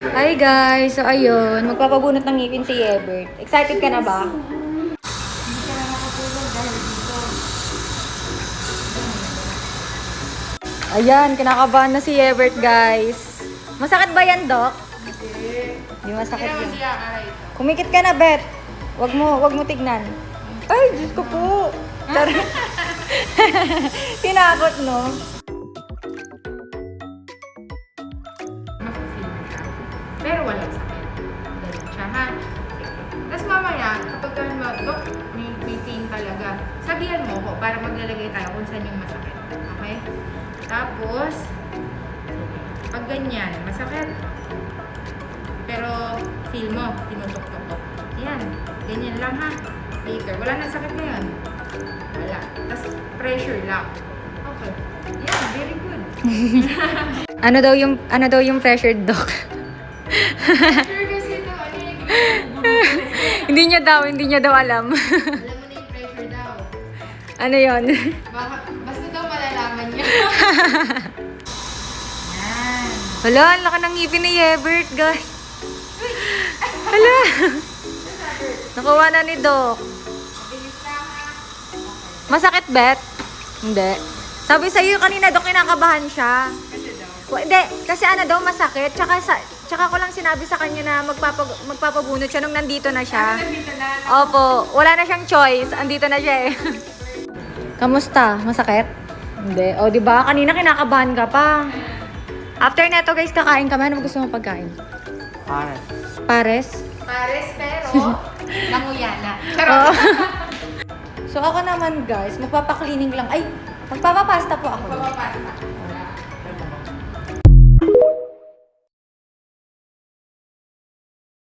Hi guys! So ayun, magpapabunot ng ngipin si Ebert. Excited ka na ba? Hindi ka na makatulog dahil dito. Ayan, kinakabahan na si Ebert guys. Masakit ba yan, Doc? Hindi masakit Hindi yan. naman siya aray. Kumikit ka na, Bet. Wag mo tignan. Ay, Diyos ko po. Tara. Tinakot, no? Mafe-feel mo siya. Pero walang sakit. Ganun siya, ha? Tapos mamaya, kapag Dok, may pain talaga, sabihan mo ko para maglalagay tayo kung saan yung masakit. Okay? Tapos, pag ganyan, masakit. Pero, feel mo, tinutok-tok. Yan. Ganyan lang, ha? Later. Wala na sakit ngayon. Wala. Tapos, pressure lang. Okay. Yan, very good. Ano daw yung pressure, Doc? Pressure kasi ito, ano yung ginagawa? hindi niya daw alam. Alam mo na yung pressure daw. Ano yon? Basta daw malalaman niya. Yan. Hala, ang laki ng ngipin ni Ebert, guys. Hala. Nakuha na ni Doc. Mabilis lang, ha? Masakit, Bet? Hindi. Sabi sa'yo kanina, Doc, kinakabahan siya. Kasi daw. Hindi, kasi ano daw masakit. Tsaka ko lang sinabi sa kanya na magpapabunot siya nung nandito na siya. Nandito na. Opo, wala na siyang choice. Andito na siya eh. Kamusta? Masakit? Hindi. O, di ba? Kanina kinakabahan ka pa. After neto, guys, kakain kami. Ano gusto mo pagkain? Pares. Pares? Pares, pero nanguyana. Pero, Oo. So, ako naman, guys, magpapaklining lang. Ay, magpapapasta po ako. papapasta.